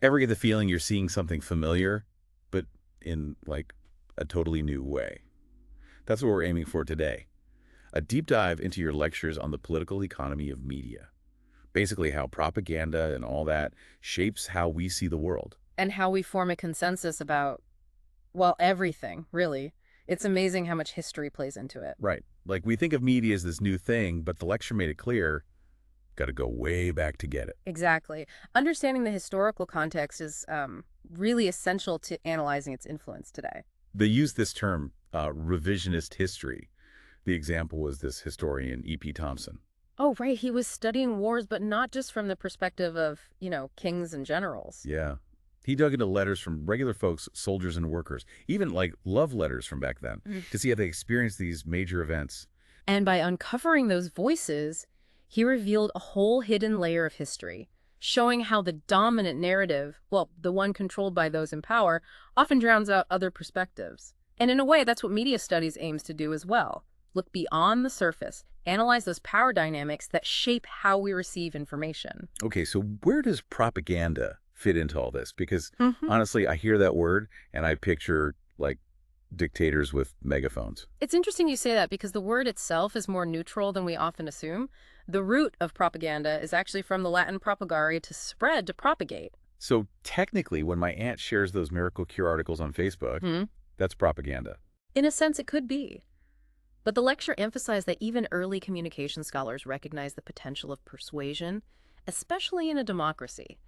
Ever get the feeling you're seeing something familiar, but in, like, a totally new way? That's what we're aiming for today. A deep dive into your lectures on the political economy of media. Basically how propaganda and all that shapes how we see the world. And how we form a consensus about, well, everything, really. It's amazing how much history plays into it. Right. Like, we think of media as this new thing, but the lecture made it clear, got to go way back to get it. Exactly. Understanding the historical context is really essential to analyzing its influence today. They use this term, revisionist history. The example was this historian, E.P. Thompson. Oh, right. He was studying wars, but not just from the perspective of, kings and generals. Yeah. He dug into letters from regular folks, soldiers and workers, even like love letters from back then, to see how they experienced these major events. And by uncovering those voices, he revealed a whole hidden layer of history, showing how the dominant narrative, well, the one controlled by those in power, often drowns out other perspectives. And in a way, that's what media studies aims to do as well. Look beyond the surface, analyze those power dynamics that shape how we receive information. Okay, so where does propaganda fit into all this? Because hmm honestly, I hear that word and I picture like dictators with megaphones. It's interesting you say that because the word itself is more neutral than we often assume. The root of propaganda is actually from the Latin propagare, to spread, to propagate. So technically, when my aunt shares those miracle cure articles on Facebook, Hmm? that's propaganda. In a sense, it could be. But the lecture emphasized that even early communication scholars recognize the potential of persuasion, especially in a democracy.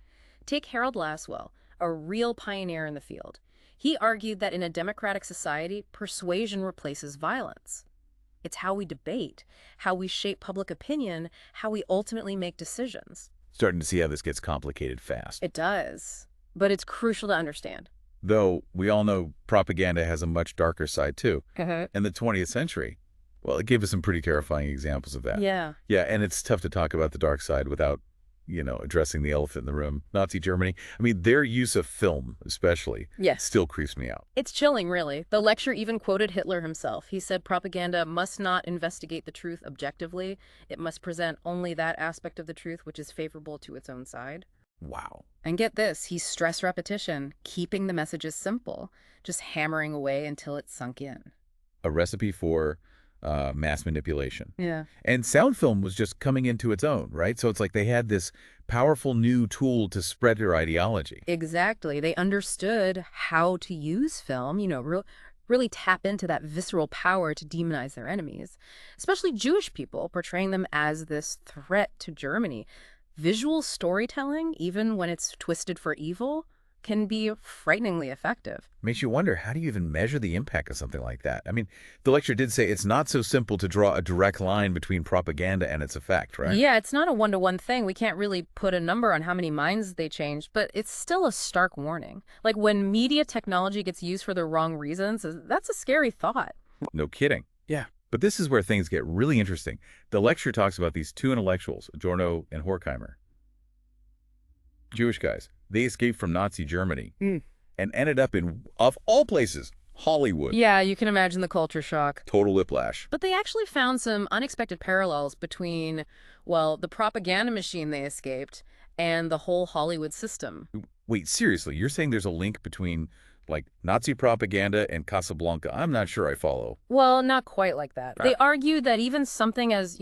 Take Harold Lasswell, a real pioneer in the field. He argued that in a democratic society, persuasion replaces violence. It's how we debate, how we shape public opinion, how we ultimately make decisions. Starting to see how this gets complicated fast. It does, but it's crucial to understand. Though we all know propaganda has a much darker side too. Uh-huh. In the 20th century, well, it gave us some pretty terrifying examples of that. Yeah. Yeah, and it's tough to talk about the dark side without, addressing the elephant in the room. Nazi Germany. I mean, their use of film, especially, Yes. still creeps me out. It's chilling, really. The lecture even quoted Hitler himself. He said propaganda must not investigate the truth objectively. It must present only that aspect of the truth which is favorable to its own side. Wow. And get this, he stressed repetition, keeping the messages simple, just hammering away until it sunk in. A recipe for mass manipulation. Yeah. And sound film was just coming into its own, right? So it's like they had this powerful new tool to spread their ideology. Exactly. They understood how to use film, really tap into that visceral power to demonize their enemies, especially Jewish people, portraying them as this threat to Germany. Visual storytelling, even when it's twisted for evil, can be frighteningly effective. Makes you wonder, how do you even measure the impact of something like that? I mean, the lecture did say it's not so simple to draw a direct line between propaganda and its effect, right? Yeah, it's not a one-to-one thing. We can't really put a number on how many minds they changed, but it's still a stark warning. Like when media technology gets used for the wrong reasons, that's a scary thought. No kidding. Yeah. But this is where things get really interesting. The lecture talks about these two intellectuals, Adorno and Horkheimer. Jewish guys. They escaped from Nazi Germany and ended up in, of all places, Hollywood. Yeah, you can imagine the culture shock. Total whiplash. But they actually found some unexpected parallels between, well, the propaganda machine they escaped and the whole Hollywood system. Wait, seriously, you're saying there's a link between, like, Nazi propaganda and Casablanca? I'm not sure I follow. Well, not quite like that. Ah. They argued that even something as,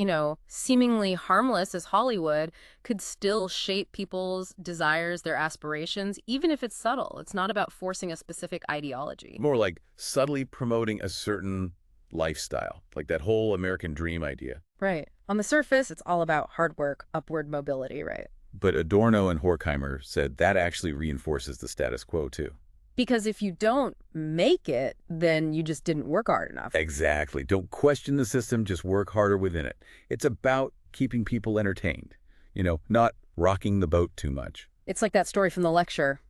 seemingly harmless as Hollywood could still shape people's desires, their aspirations, even if it's subtle. It's not about forcing a specific ideology. More like subtly promoting a certain lifestyle, like that whole American dream idea. Right. On the surface, it's all about hard work, upward mobility, right? But Adorno and Horkheimer said that actually reinforces the status quo, too. Because if you don't make it, then you just didn't work hard enough. Exactly. Don't question the system, just work harder within it. It's about keeping people entertained, not rocking the boat too much. It's like that story from the lecture.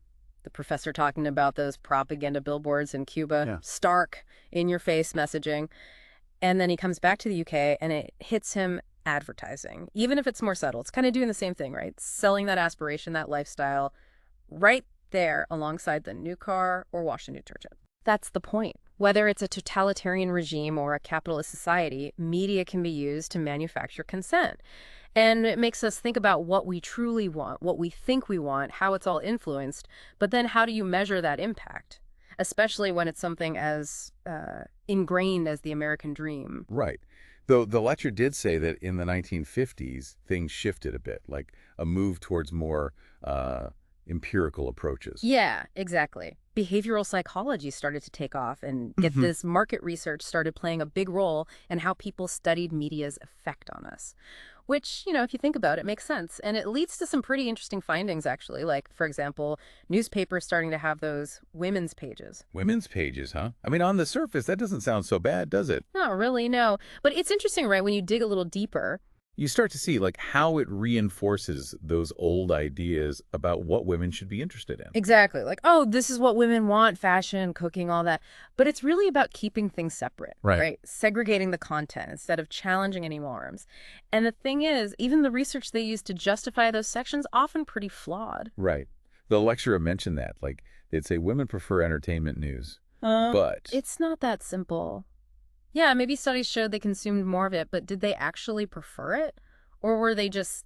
The professor talking about those propaganda billboards in Cuba. Yeah. Stark, in-your-face messaging. And then he comes back to the UK and it hits him advertising. Even if it's more subtle, it's kind of doing the same thing, right? Selling that aspiration, that lifestyle, right there alongside the new car or washing detergent. That's the point. Whether it's a totalitarian regime or a capitalist society, media can be used to manufacture consent. And it makes us think about what we truly want, what we think we want, how it's all influenced. But then how do you measure that impact? Especially when it's something as ingrained as the American dream. Right. Though the lecture did say that in the 1950s, things shifted a bit, like a move towards more empirical approaches. Yeah, exactly. Behavioral psychology started to take off, and get Mhm. this, market research started playing a big role in how people studied media's effect on us. Which, if you think about it, makes sense. And it leads to some pretty interesting findings, actually. Like, for example, newspapers starting to have those women's pages. Women's pages, huh? I mean, on the surface, that doesn't sound so bad, does it? Not really, no. But it's interesting, right, when you dig a little deeper. You start to see like how it reinforces those old ideas about what women should be interested in. Exactly. Like, oh, this is what women want, fashion, cooking, all that. But it's really about keeping things separate, Right. right? Segregating the content instead of challenging any norms. And the thing is, even the research they use to justify those sections often pretty flawed. Right. The lecturer mentioned that, like they'd say women prefer entertainment news, but It's not that simple. Yeah, maybe studies showed they consumed more of it, but did they actually prefer it? Or were they just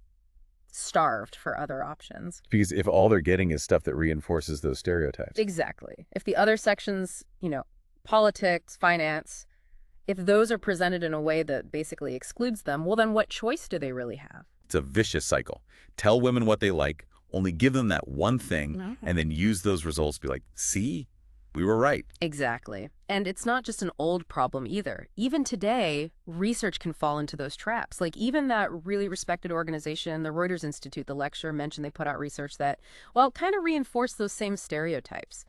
starved for other options? because if all they're getting is stuff that reinforces those stereotypes. Exactly. If the other sections, politics, finance, if those are presented in a way that basically excludes them, well, then what choice do they really have? It's a vicious cycle. Tell women what they like, only give them that one thing, No. and then use those results to be like, see, we were right. Exactly. And it's not just an old problem either. Even today, research can fall into those traps. Like even that really respected organization, the Reuters Institute, the lecturer mentioned they put out research that, well, kind of reinforced those same stereotypes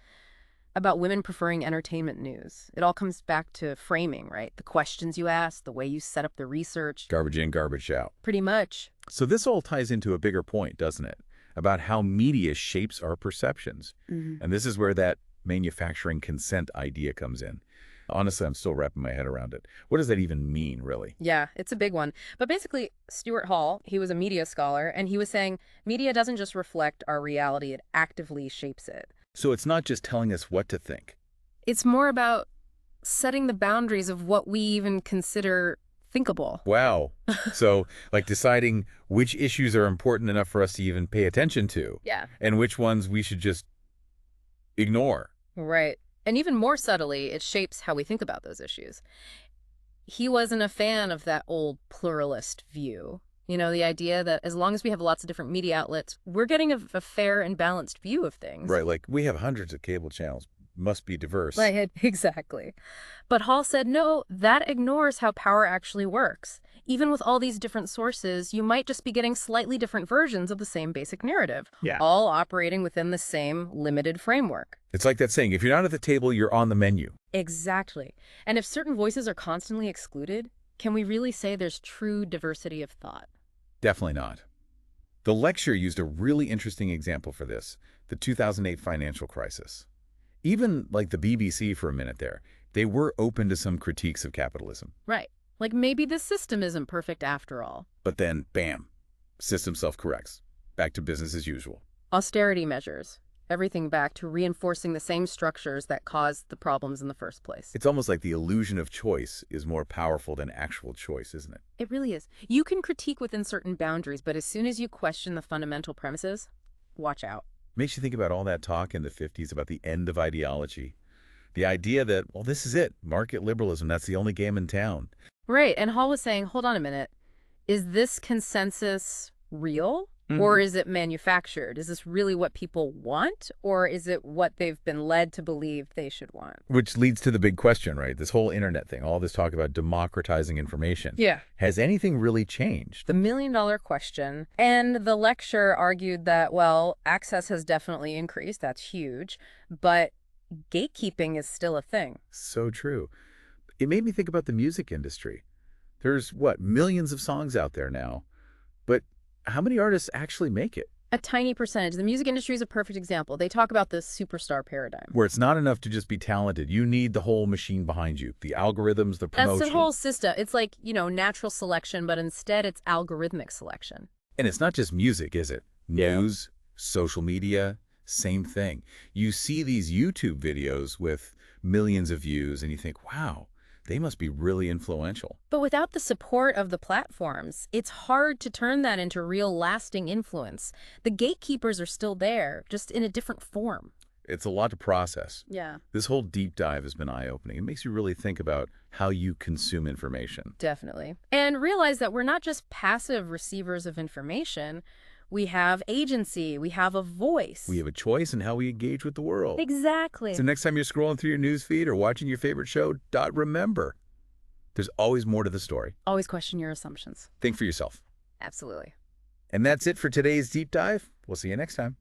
about women preferring entertainment news. It all comes back to framing, right? The questions you ask, the way you set up the research. Garbage in, garbage out. Pretty much. So this all ties into a bigger point, doesn't it? About how media shapes our perceptions. And this is where that manufacturing consent idea comes in. Honestly, I'm still wrapping my head around it. What does that even mean, really? Yeah, it's a big one. But basically, Stuart Hall, he was a media scholar, and he was saying media doesn't just reflect our reality, it actively shapes it. So it's not just telling us what to think. It's more about setting the boundaries of what we even consider thinkable. Wow. So like deciding which issues are important enough for us to even pay attention to Yeah. and which ones we should just ignore. Right. And even more subtly, it shapes how we think about those issues. He wasn't a fan of that old pluralist view. The idea that as long as we have lots of different media outlets, we're getting a fair and balanced view of things. Right, like we have hundreds of cable channels, must be diverse. Exactly. But Hall said, no, that ignores how power actually works. Even with all these different sources, you might just be getting slightly different versions of the same basic narrative, Yeah. all operating within the same limited framework. It's like that saying, if you're not at the table, you're on the menu. Exactly. And if certain voices are constantly excluded, can we really say there's true diversity of thought? Definitely not. The lecture used a really interesting example for this, the 2008 financial crisis. Even like the BBC for a minute there, they were open to some critiques of capitalism. Right. Like maybe this system isn't perfect after all. But then, bam, system self-corrects. Back to business as usual. Austerity measures. Everything back to reinforcing the same structures that caused the problems in the first place. It's almost like the illusion of choice is more powerful than actual choice, isn't it? It really is. You can critique within certain boundaries, but as soon as you question the fundamental premises, watch out. Makes you think about all that talk in the 50s about the end of ideology. The idea that, well, this is it, market liberalism, that's the only game in town. Right. And Hall was saying, hold on a minute. Is this consensus real? Or is it manufactured? Is this really what people want? Or is it what they've been led to believe they should want? Which leads to the big question, right? This whole internet thing, all this talk about democratizing information. Yeah. Has anything really changed? The million-dollar question. And the lecturer argued that, well, access has definitely increased. That's huge. But gatekeeping is still a thing. So true. It made me think about the music industry. There's, what, millions of songs out there now. But how many artists actually make it? A tiny percentage. The music industry is a perfect example. They talk about the superstar paradigm. Where it's not enough to just be talented. You need the whole machine behind you. The algorithms, the promotion. That's the whole system. It's like, natural selection, but instead it's algorithmic selection. And it's not just music, is it? News, social media, same thing. You see these YouTube videos with millions of views and you think, wow, They must be really influential. But without the support of the platforms, it's hard to turn that into real lasting influence. The gatekeepers are still there, just in a different form. It's a lot to process. Yeah, This whole deep dive has been eye-opening. It makes you really think about how you consume information. definitely. And realize that we're not just passive receivers of information. We have agency, we have a voice. We have a choice in how we engage with the world. Exactly. So next time you're scrolling through your newsfeed or watching your favorite show, remember, there's always more to the story. Always question your assumptions. Think for yourself. Absolutely. And that's it for today's deep dive. We'll see you next time.